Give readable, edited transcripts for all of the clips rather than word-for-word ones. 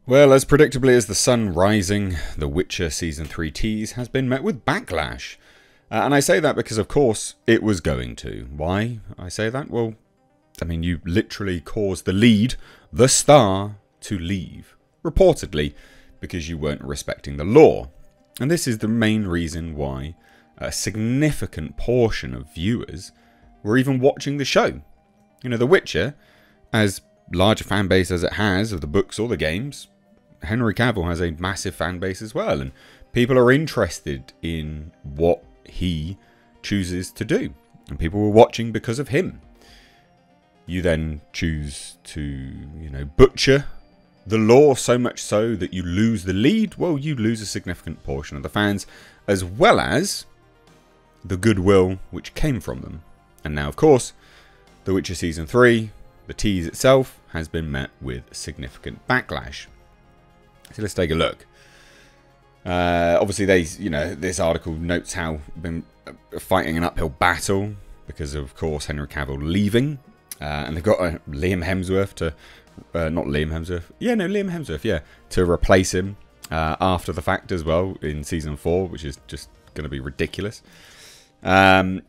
Well, as predictably as the sun rising, The Witcher Season 3 tease has been met with backlash. And I say that because, of course, it was going to. Why I say that? Well, I mean, you literally caused the lead, the star, to leave. Reportedly, because you weren't respecting the law. And this is the main reason why a significant portion of viewers were even watching the show. You know, The Witcher, as large a fan base as it has of the books or the games, Henry Cavill has a massive fan base as well, and people are interested in what he chooses to do, and people were watching because of him. You then choose to, butcher the law so much so that you lose the lead. Well, you lose a significant portion of the fans, as well as the goodwill which came from them. And now, of course, The Witcher Season 3, the tease itself, has been met with significant backlash. So let's take a look. Obviously, this article notes how been fighting an uphill battle because of course, Henry Cavill leaving. And they've got Liam Hemsworth to... Liam Hemsworth, to replace him after the fact as well in Season 4, which is just going to be ridiculous. But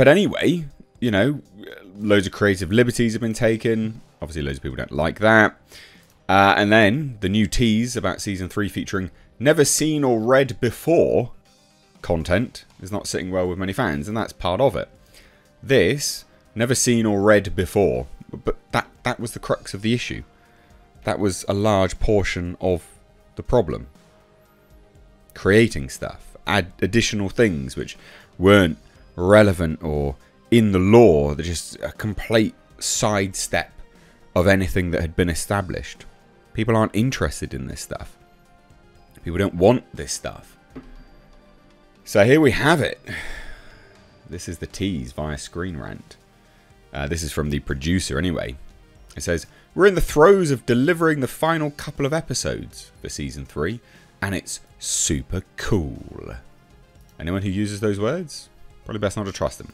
anyway, loads of creative liberties have been taken. Obviously, loads of people don't like that. And then the new tease about Season 3 featuring never seen or read before content is not sitting well with many fans, and that's part of it. This, never seen or read before, but that was the crux of the issue. That was a large portion of the problem. Creating stuff, add additional things which weren't relevant or in the lore, they're just a complete sidestep of anything that had been established. People aren't interested in this stuff. People don't want this stuff. So here we have it. This is the tease via Screen Rant. This is from the producer anyway. It says, "We're in the throes of delivering the final couple of episodes for Season 3, and it's super cool." Anyone who uses those words? Probably best not to trust them.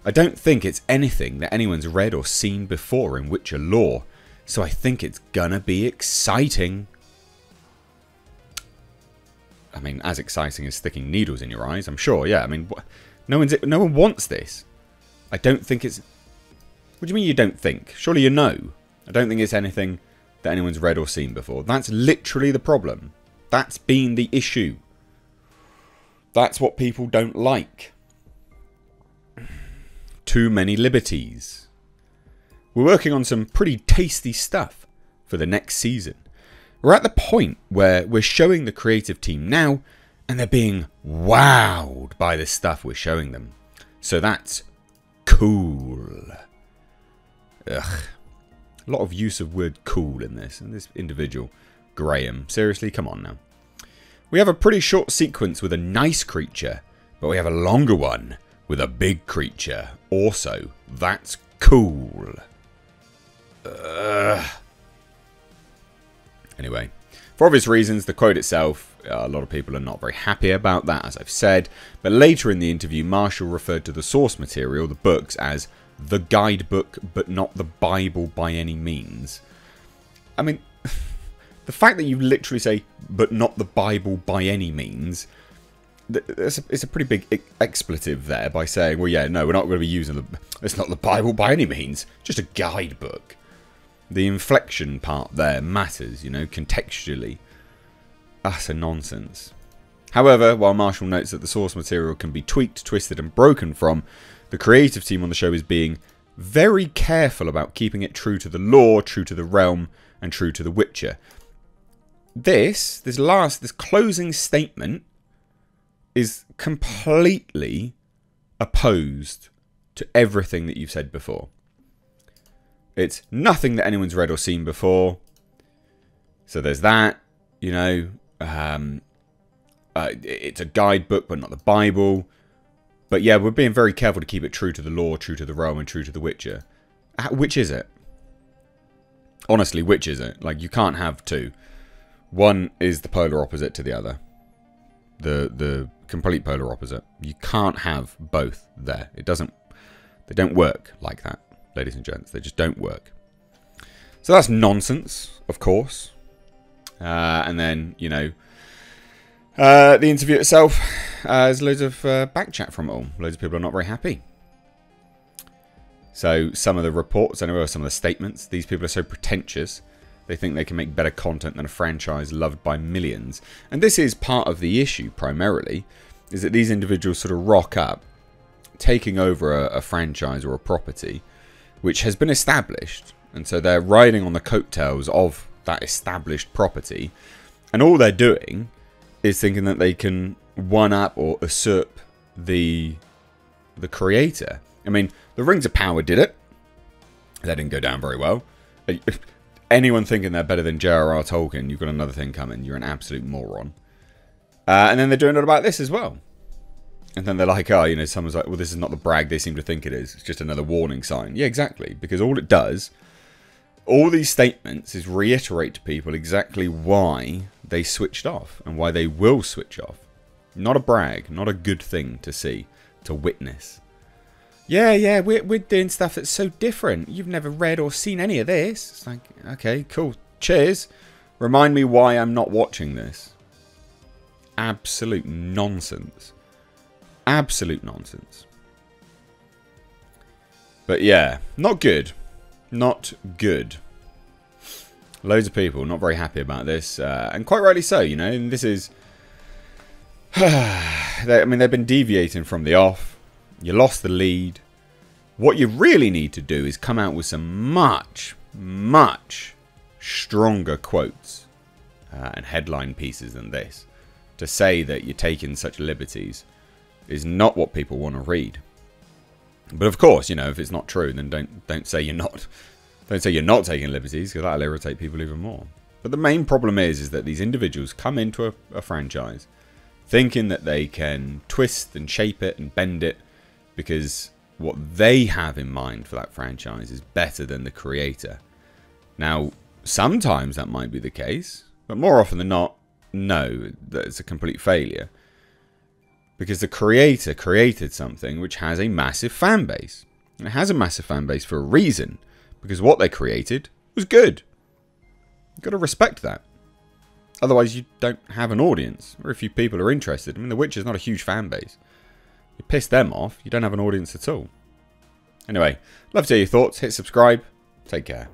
"I don't think it's anything that anyone's read or seen before in Witcher lore, so I think it's gonna be exciting." I mean, as exciting as sticking needles in your eyes, I'm sure. Yeah, I mean, no one wants this. I don't think it's... What do you mean you don't think? Surely you know. I don't think it's anything that anyone's read or seen before. That's literally the problem. That's been the issue. That's what people don't like. Too many liberties. We're working on some pretty tasty stuff for the next season. We're at the point where we're showing the creative team now, and they're being wowed by the stuff we're showing them. So that's cool. Ugh. A lot of use of word cool in this. And this individual, Graham. Seriously, come on now. We have a pretty short sequence with a nice creature, but we have a longer one with a big creature. Also, that's cool. Anyway, for obvious reasons, the quote itself, a lot of people are not very happy about that, as I've said. But later in the interview, Marshall referred to the source material, the books, as the guidebook, but not the Bible by any means. I mean, the fact that you literally say, but not the Bible by any means, it's a pretty big expletive there by saying, well, yeah, no, we're not going to be using it's not the Bible by any means, just a guidebook. The inflection part there matters, contextually. Utter nonsense. However, while Marshall notes that the source material can be tweaked, twisted and broken from, the creative team on the show is being very careful about keeping it true to the lore, true to the realm, and true to The Witcher. This closing statement is completely opposed to everything that you've said before. It's nothing that anyone's read or seen before. So there's that, it's a guidebook, but not the Bible. But yeah, we're being very careful to keep it true to the lore, true to the realm, and true to The Witcher. Which is it? Honestly, which is it? Like, you can't have two. One is the polar opposite to the other. The complete polar opposite. You can't have both there. They don't work like that, ladies and gents. They just don't work. So that's nonsense, of course. And then, you know, the interview itself has loads of back chat from it all. Loads of people are not very happy. So some of the reports, anyway, some of the statements, these people are so pretentious, they think they can make better content than a franchise loved by millions. And this is part of the issue, primarily, is that these individuals sort of rock up, taking over a franchise or a property, which has been established. And so they're riding on the coattails of that established property. And all they're doing is thinking that they can one-up or usurp the creator. I mean, the Rings of Power did it. That didn't go down very well. Anyone thinking they're better than J.R.R. Tolkien, you've got another thing coming. You're an absolute moron. And then they're doing it about this as well. And then they're like, oh, you know, someone's like, well, this is not the brag they seem to think it is. It's just another warning sign. Yeah, exactly. Because all it does, all these statements is reiterate to people exactly why they switched off and why they will switch off. Not a brag, not a good thing to see, to witness. Yeah, we're doing stuff that's so different. You've never read or seen any of this. It's like, okay, cool. Cheers. Remind me why I'm not watching this. Absolute nonsense. Absolute nonsense. But yeah, not good. Not good. Loads of people not very happy about this. And quite rightly so, you know. And this is... I mean, they've been deviating from the off. You lost the lead. What you really need to do is come out with some much, much stronger quotes and headline pieces than this. To say that you're taking such liberties is not what people want to read. But of course, you know, if it's not true, then don't say you're not. Don't say you're not taking liberties, because that'll irritate people even more. But the main problem is that these individuals come into a franchise thinking that they can twist and shape it and bend it because what they have in mind for that franchise is better than the creator. Now, sometimes that might be the case, but more often than not, no, that's a complete failure. Because the creator created something which has a massive fan base. And it has a massive fan base for a reason. Because what they created was good. You've got to respect that. Otherwise, you don't have an audience. Or if you people are interested. I mean, The Witcher's not a huge fan base. You piss them off, you don't have an audience at all. Anyway, love to hear your thoughts. Hit subscribe. Take care.